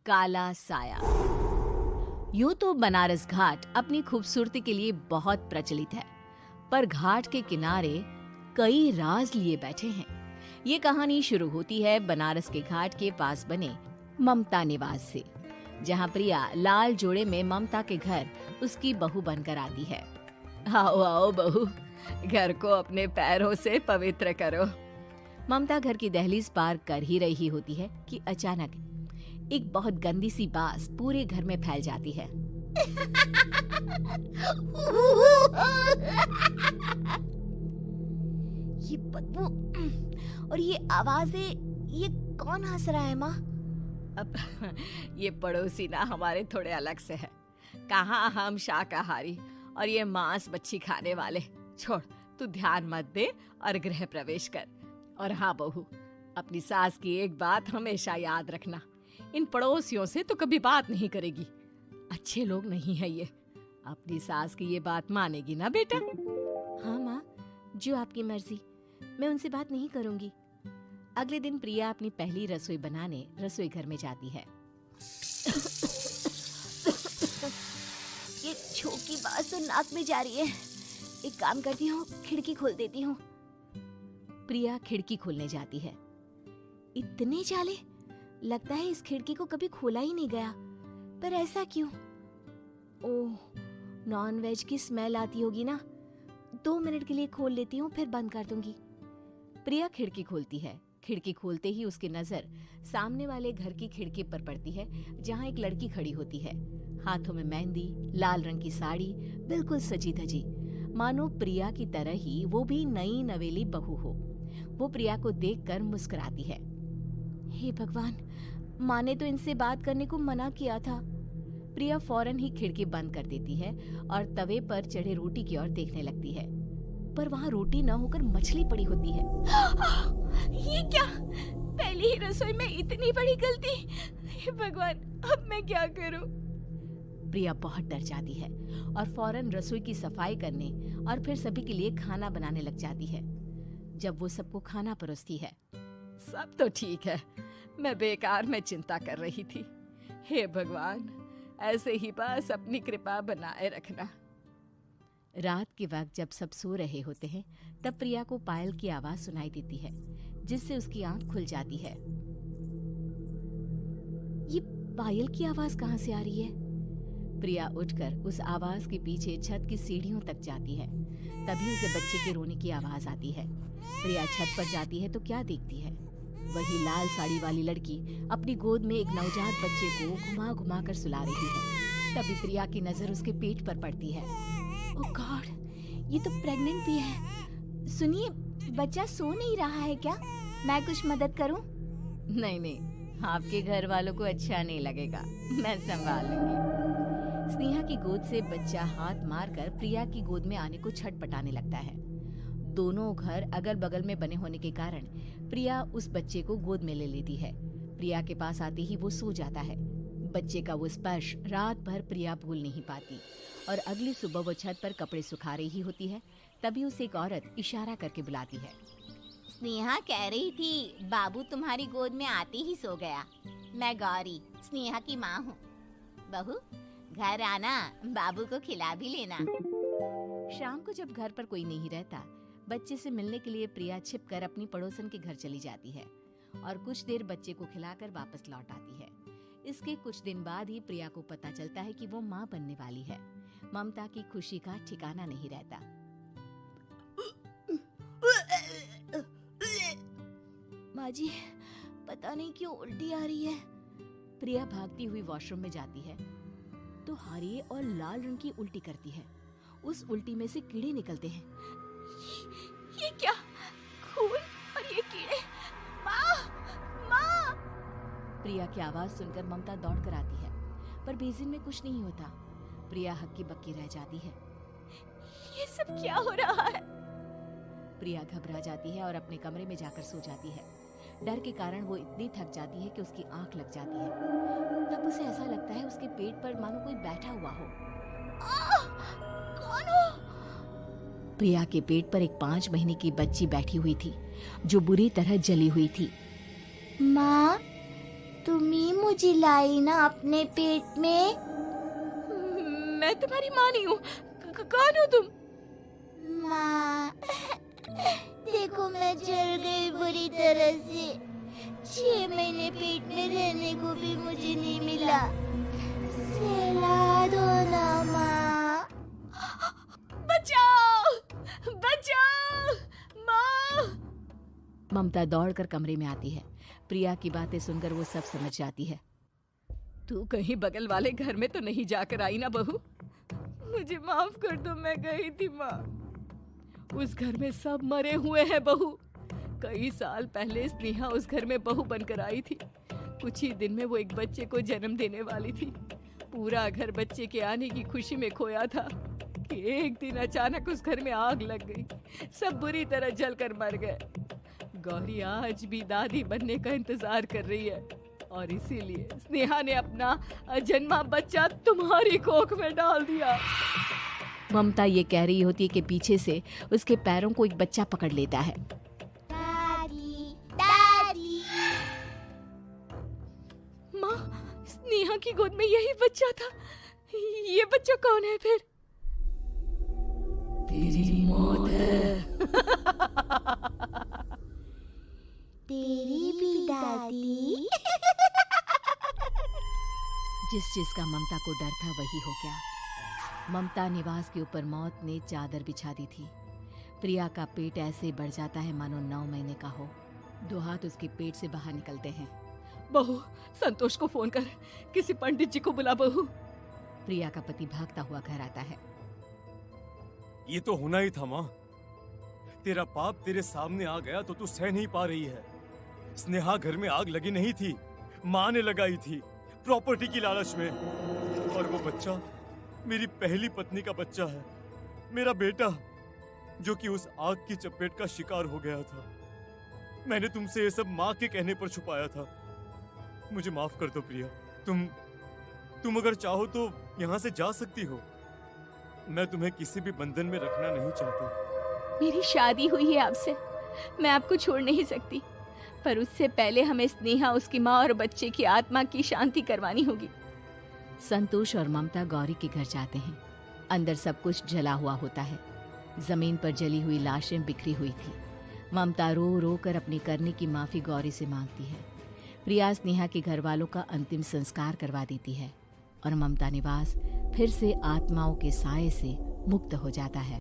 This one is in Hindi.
काला साया। यूं तो बनारस घाट अपनी खूबसूरती के लिए बहुत प्रचलित है, पर घाट के किनारे कई राज लिए बैठे हैं। ये कहानी शुरू होती है बनारस के घाट के पास बने ममता निवास से, जहाँ प्रिया लाल जोड़े में ममता के घर उसकी बहू बनकर आती है। आओ आओ बहू, घर को अपने पैरों से पवित्र करो। ममता घर की दहलीज पार कर ही रही होती है कि अचानक एक बहुत गंदी सी बास पूरे घर में फैल जाती है। ये बदबू और ये आवाजें, ये कौन हंस रहा है माँ? अब ये पड़ोसी ना हमारे थोड़े अलग से है। कहाँ हम शाकाहारी और ये मांस मच्छी खाने वाले। छोड़, तू ध्यान मत दे और गृह प्रवेश कर। और हाँ बहू, अपनी सास की एक बात हमेशा याद रखना, इन पड़ोसियों से तो कभी बात नहीं करेगी। अच्छे लोग नहीं है ये। अपनी सास की ये बात मानेगी ना बेटा? हाँ माँ, जो आपकी मर्जी, मैं उनसे बात नहीं करूंगी। अगले दिन प्रिया अपनी पहली रसोई बनाने रसोई घर में जाती है। ये छोकी बात तो नाक में जा रही है। एक काम करती हूँ, खिड़की खोल देती हूँ। प्रिया खिड़की खोलने जाती है। इतने जाले, लगता है इस खिड़की को कभी खोला ही नहीं गया। पर ऐसा क्यों? ओह, नॉन वेज की स्मेल आती होगी ना। 2 मिनट के लिए खोल लेती हूँ, फिर बंद कर दूंगी। प्रिया खिड़की खोलती है। खिड़की खोलते ही उसकी नजर सामने वाले घर की खिड़की पर पड़ती है, जहाँ एक लड़की खड़ी होती है, हाथों में मेहंदी, लाल रंग की साड़ी, बिल्कुल सजी धजी, मानो प्रिया की तरह ही वो भी नई नवेली बहू हो। वो प्रिया को देखकर मुस्कुराती है। हे भगवान, माँ ने तो इनसे बात करने को मना किया था। प्रिया फौरन ही खिड़की बंद कर देती है और तवे पर चढ़े रोटी की ओर देखने लगती है, पर वहाँ रोटी न होकर मछली पड़ी होती है। ये क्या? पहली ही रसोई में इतनी बड़ी गलती। हे भगवान, अब मैं क्या करूं? प्रिया बहुत डर जाती है और फौरन रसोई की सफाई करने और फिर सभी के लिए खाना बनाने लग जाती है। जब वो सबको खाना परोसती है, सब तो ठीक है, मैं बेकार में चिंता कर रही थी। हे भगवान, ऐसे ही बस अपनी कृपा बनाए रखना। रात के वक्त जब सब सो रहे होते हैं, तब प्रिया को पायल की आवाज सुनाई देती है, जिससे उसकी आंख खुल जाती है। ये पायल की आवाज कहाँ से आ रही है? प्रिया उठकर उस आवाज के पीछे छत की सीढ़ियों तक जाती है। तभी उसे बच्चे के रोने की आवाज आती है। प्रिया छत पर जाती है तो क्या देखती है? वही लाल साड़ी वाली लड़की अपनी गोद में एक नवजात बच्चे को घुमा घुमा कर सुला रही है। तभी प्रिया की नजर उसके पेट पर पड़ती है। ओह गॉड, ये तो प्रेग्नेंट भी है। सुनिए, बच्चा सो नहीं रहा है क्या? मैं कुछ मदद करूं? नहीं नहीं, आपके घर वालों को अच्छा नहीं लगेगा, मैं संभाल लूंगी। स्नेहा की गोद से बच्चा हाथ मारकर प्रिया की गोद में आने को छटपटाने लगता है। दोनों घर अगल बगल में बने होने के कारण प्रिया उस बच्चे को गोद में ले लेती है। प्रिया के पास आते ही वो सो जाता है। बच्चे का वो स्पर्श रात भर प्रिया भूल नहीं पाती और अगली सुबह वो छत पर कपड़े सुखा रही होती है। तभी उसे एक औरत इशारा करके बुलाती है। स्नेहा कह रही थी बाबू तुम्हारी गोद में आते ही सो गया। मैं गौरी, स्नेहा की माँ हूँ। बहू, घर आना, बाबू को खिला भी लेना। शाम को जब घर पर कोई नहीं रहता, बच्चे से मिलने के लिए प्रिया छिपकर अपनी पड़ोसन के घर चली जाती है और कुछ देर बच्चे को खिलाकर वापस लौट आती है। इसके कुछ दिन बाद ही प्रिया को पता चलता है कि वो माँ बनने वाली है। ममता की खुशी का ठिकाना नहीं रहता। माँ जी, पता नहीं क्यों उल्टी आ रही है। प्रिया भागती हुई वॉशरूम में जाती है तो हरे और लाल रंग की उल्टी करती है। उस उल्टी में से कीड़े निकलते हैं। ये क्या? खून और ये कीड़े! माँ! माँ! प्रिया की आवाज सुनकर ममता दौड़ कर आती है, पर बेसिन में कुछ नहीं होता। प्रिया हक्की बक्की रह जाती है। ये सब क्या हो रहा है? प्रिया घबरा जाती है और अपने कमरे में जाकर सो जाती है। डर के कारण वो इतनी थक जाती है कि उसकी आंख लग जाती है। तब उसे ऐसा लगता है उसके पेट पर मानो कोई बैठा हुआ हो। कौन हो? प्रिया के पेट पर एक 5 महीने की बच्ची बैठी हुई थी, जो बुरी तरह जली हुई थी। माँ, तुम ही मुझे लाई ना अपने पेट में। मैं तुम्हारी माँ नहीं हूँ। कौन हो तुम? माँ, देखो मैं जल गई बुरी तरह से। 6 महीने पेट में रहने को भी मुझे नहीं मिला। सहला दो ना माँ। बचाओ, बचाओ, माँ। ममता दौड़कर कमरे में आती है। प्रिया की बातें सुनकर वो सब समझ जाती है। तू कहीं बगल वाले घर में तो नहीं जाकर आई ना बहू? मुझे माफ कर दो, मैं गई थी माँ। उस घर में सब मरे हुए हैं बहू। कई साल पहले स्नेहा उस घर में बहू बनकर आई थी। कुछ ही दिन में वो एक बच्चे को जन्म देने वाली थी। पूरा घर बच्चे के आने की खुशी में खोया था कि एक दिन अचानक उस घर में आग लग गई। सब बुरी तरह जलकर मर गए। गौरी आज भी दादी बनने का इंतजार कर रही है और इसीलिए स्नेहा ने अपना अजन्मा बच्चा तुम्हारी कोख में डाल दिया। ममता ये कह रही होती है कि पीछे से उसके पैरों को एक बच्चा पकड़ लेता है। दादी, दादी। माँ, स्नेहा की गोद में यही बच्चा था। ये बच्चा कौन है फिर? तेरी मौत है। तेरी भी दादी। जिस चीज का ममता को डर था वही हो गया। ममता निवास के ऊपर मौत ने चादर बिछा दी थी। प्रिया का पेट ऐसे बढ़ जाता है मानो 9 महीने का हो। 2 हाथ उसके पेट से बाहर निकलते हैं। बहू, संतोष को फोन कर, किसी पंडित जी को बुला बहू। प्रिया का पति भागता हुआ घर आता है। ये तो होना ही था माँ। तेरा पाप तेरे सामने आ गया तो तू सह नहीं पा रही है। स्नेहा घर में आग लगी नहीं थी, माँ ने लगाई थी प्रॉपर्टी की लालच में। और वो बच्चा मेरी पहली पत्नी का बच्चा है, मेरा बेटा, जो कि उस आग की चपेट का शिकार हो गया था। मैंने तुमसे ये सब माँ के कहने पर छुपाया था। मुझे माफ कर दो प्रिया। तुम अगर चाहो तो यहाँ से जा सकती हो। मैं तुम्हें किसी भी बंधन में रखना नहीं चाहता। मेरी शादी हुई है आपसे, मैं आपको छोड़ नहीं सकती, पर उससे पहले हमें स्नेहा, उसकी माँ और बच्चे की आत्मा की शांति करवानी होगी। संतोष और ममता गौरी के घर जाते हैं। अंदर सब कुछ जला हुआ होता है। जमीन पर जली हुई लाशें बिखरी हुई थी। ममता रो रो कर अपनी करने की माफी गौरी से मांगती है। प्रिया स्नेहा के घर वालों का अंतिम संस्कार करवा देती है और ममता निवास फिर से आत्माओं के साए से मुक्त हो जाता है।